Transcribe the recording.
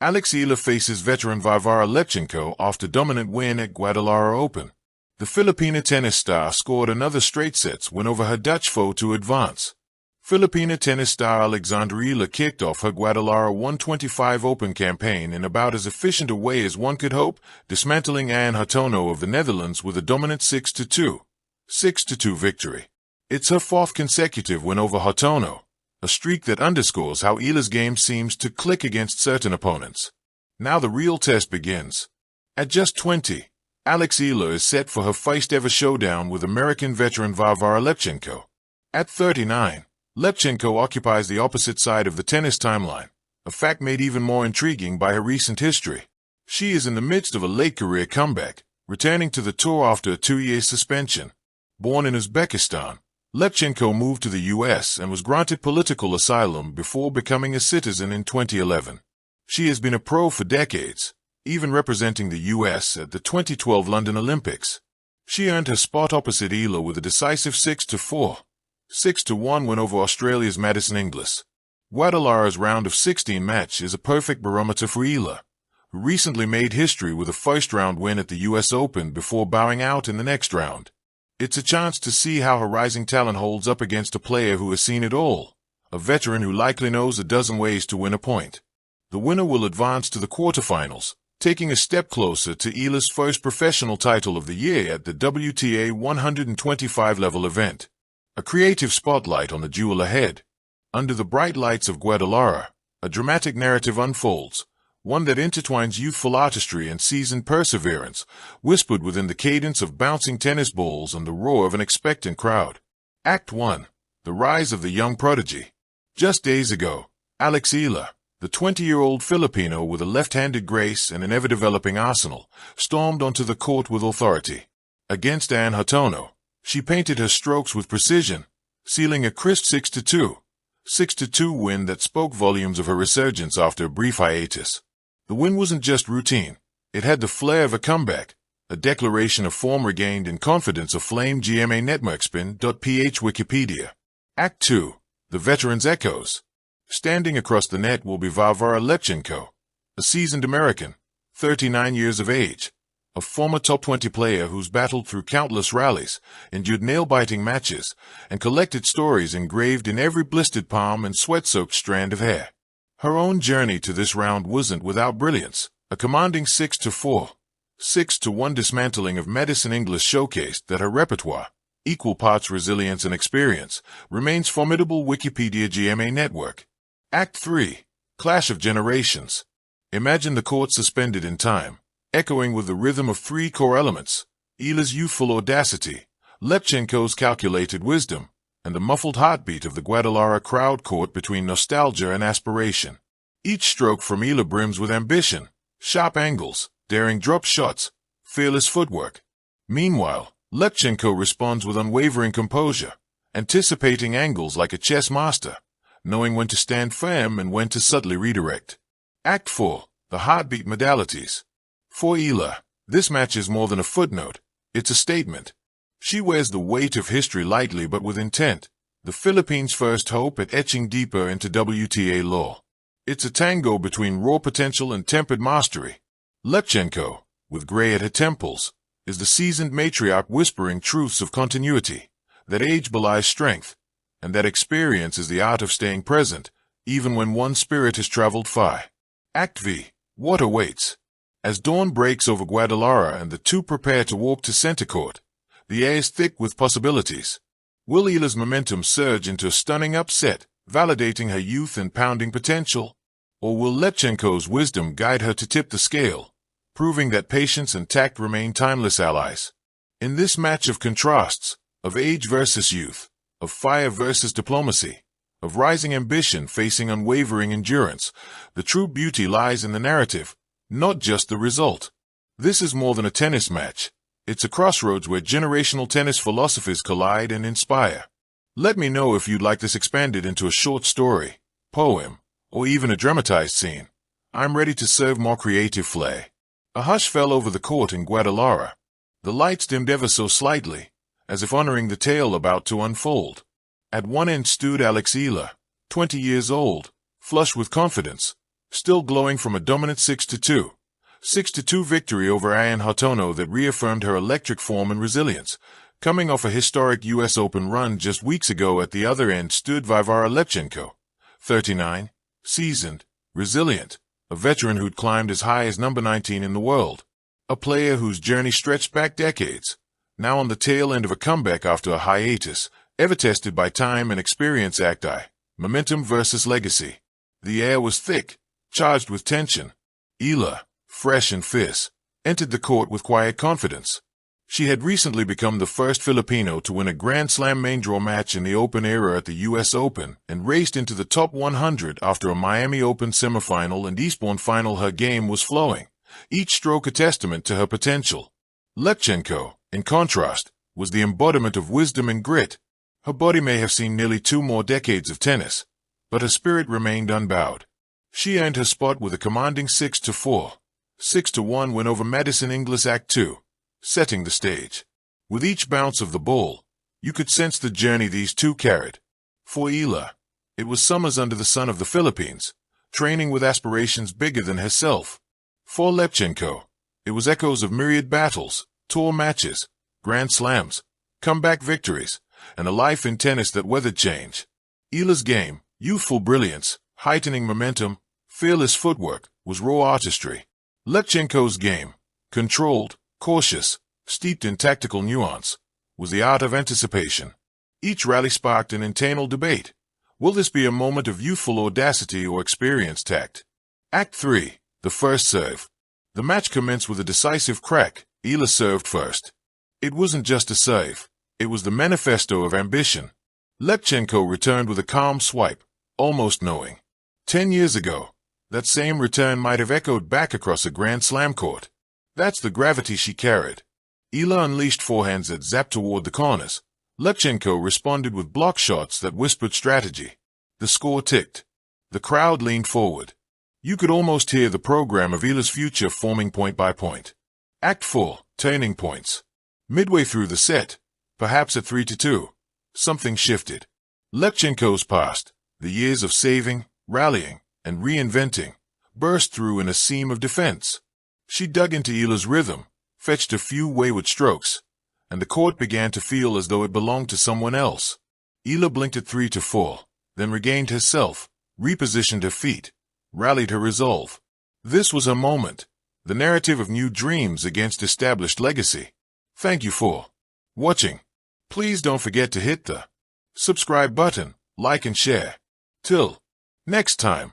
Eala faces veteran Varvara Lepchenko after dominant win at Guadalajara Open. The Filipina tennis star scored another straight sets win over her Dutch foe to advance. Filipina tennis star Eala kicked off her Guadalajara 125 Open campaign in about as efficient a way as one could hope, dismantling Anne Hatono of the Netherlands with a dominant 6-2 victory. It's her fourth consecutive win over Hatono, a streak that underscores how Eala's game seems to click against certain opponents. Now the real test begins. At just 20, Eala is set for her first-ever showdown with American veteran Varvara Lepchenko. At 39, Lepchenko occupies the opposite side of the tennis timeline, a fact made even more intriguing by her recent history. She is in the midst of a late-career comeback, returning to the tour after a 2-year suspension. Born in Uzbekistan, Lepchenko moved to the U.S. and was granted political asylum before becoming a citizen in 2011. She has been a pro for decades, even representing the U.S. at the 2012 London Olympics. She earned her spot opposite Eala with a decisive 6-4, 6-1 win over Australia's Madison Inglis. Guadalajara's round of 16 match is a perfect barometer for Eala, who recently made history with a first-round win at the U.S. Open before bowing out in the next round. It's a chance to see how her rising talent holds up against a player who has seen it all, a veteran who likely knows a dozen ways to win a point. The winner will advance to the quarterfinals, taking a step closer to Eala's first professional title of the year at the WTA 125 level event. A creative spotlight on the duel ahead. Under the bright lights of Guadalajara, a dramatic narrative unfolds, one that intertwines youthful artistry and seasoned perseverance, whispered within the cadence of bouncing tennis balls and the roar of an expectant crowd. Act 1. The Rise of the Young Prodigy. Just days ago, Eala, the 20-year-old Filipino with a left-handed grace and an ever-developing arsenal, stormed onto the court with authority. Against Anne Hatono, she painted her strokes with precision, sealing a crisp 6-2 win that spoke volumes of her resurgence after a brief hiatus. The win wasn't just routine. It had the flair of a comeback, a declaration of form regained and confidence aflame GMA networkspin.ph Wikipedia. Act 2. The Veterans Echoes. Standing across the net will be Varvara Lepchenko, a seasoned American, 39 years of age, a former top 20 player who's battled through countless rallies, endured nail-biting matches, and collected stories engraved in every blistered palm and sweat-soaked strand of hair. Her own journey to this round wasn't without brilliance. A commanding 6-4, 6-1 dismantling of Madison Inglis showcased that her repertoire, equal parts resilience and experience, remains formidable. Wikipedia GMA Network. Act 3. Clash of Generations. Imagine the court suspended in time, echoing with the rhythm of three core elements: Eala's youthful audacity, Lepchenko's calculated wisdom, and the muffled heartbeat of the Guadalajara crowd caught between nostalgia and aspiration. Each stroke from Eala brims with ambition, sharp angles, daring drop shots, fearless footwork. Meanwhile, Lepchenko responds with unwavering composure, anticipating angles like a chess master, knowing when to stand firm and when to subtly redirect. Act 4. The Heartbeat Modalities. For Eala, this match is more than a footnote, it's a statement. She wears the weight of history lightly but with intent, the Philippines' first hope at etching deeper into WTA lore. It's a tango between raw potential and tempered mastery. Lepchenko, with gray at her temples, is the seasoned matriarch whispering truths of continuity, that age belies strength, and that experience is the art of staying present, even when one's spirit has traveled far. Act V. What awaits? As dawn breaks over Guadalajara and the two prepare to walk to center court, the air is thick with possibilities. Will Eala's momentum surge into a stunning upset, validating her youth and pounding potential? Or will Lepchenko's wisdom guide her to tip the scale, proving that patience and tact remain timeless allies? In this match of contrasts, of age versus youth, of fire versus diplomacy, of rising ambition facing unwavering endurance, the true beauty lies in the narrative, not just the result. This is more than a tennis match. It's a crossroads where generational tennis philosophies collide and inspire. Let me know if you'd like this expanded into a short story, poem, or even a dramatized scene. I'm ready to serve more creative flair. A hush fell over the court in Guadalajara. The lights dimmed ever so slightly, as if honoring the tale about to unfold. At one end stood Eala, 20 years old, flushed with confidence, still glowing from a dominant 6-2. 6-2 victory over Ayan Hartono that reaffirmed her electric form and resilience. Coming off a historic U.S. Open run just weeks ago, at the other end stood Varvara Lepchenko, 39, seasoned, resilient, a veteran who'd climbed as high as number 19 in the world, a player whose journey stretched back decades, now on the tail end of a comeback after a hiatus, ever tested by time and experience. Acti, momentum versus legacy. The air was thick, charged with tension. Eala, fresh and fierce, entered the court with quiet confidence. She had recently become the first Filipino to win a Grand Slam main draw match in the Open era at the U.S. Open and raced into the top 100 after a Miami Open semifinal and Eastbourne final. Her game was flowing, each stroke a testament to her potential. Lepchenko, in contrast, was the embodiment of wisdom and grit. Her body may have seen nearly 2 more decades of tennis, but her spirit remained unbowed. She earned her spot with a commanding 6-4, 6-1 win over Madison Inglis. Act 2. Setting the stage. With each bounce of the ball, you could sense the journey these two carried. For Eala, it was summers under the sun of the Philippines, training with aspirations bigger than herself. For Lepchenko, it was echoes of myriad battles, tour matches, Grand Slams, comeback victories, and a life in tennis that weathered change. Eala's game, youthful brilliance, heightening momentum, fearless footwork, was raw artistry. Lepchenko's game, controlled, cautious, steeped in tactical nuance, was the art of anticipation. Each rally sparked an internal debate. Will this be a moment of youthful audacity or experienced tact? Act 3. The first serve. The match commenced with a decisive crack. Eala served first. It wasn't just a serve. It was the manifesto of ambition. Lepchenko returned with a calm swipe, almost knowing. 10 years ago, that same return might have echoed back across a Grand Slam court. That's the gravity she carried. Eala unleashed forehands that zapped toward the corners. Lepchenko responded with block shots that whispered strategy. The score ticked. The crowd leaned forward. You could almost hear the program of Eala's future forming point by point. Act 4. Turning points. Midway through the set, perhaps at 3-2, something shifted. Lepchenko's past, the years of saving, rallying, and reinventing, burst through in a seam of defense. She dug into Eala's rhythm, fetched a few wayward strokes, and the court began to feel as though it belonged to someone else. Eala blinked at 3-4, then regained herself, repositioned her feet, rallied her resolve. This was her moment, the narrative of new dreams against established legacy. Thank you for watching. Please don't forget to hit the subscribe button, like and share. Till next time.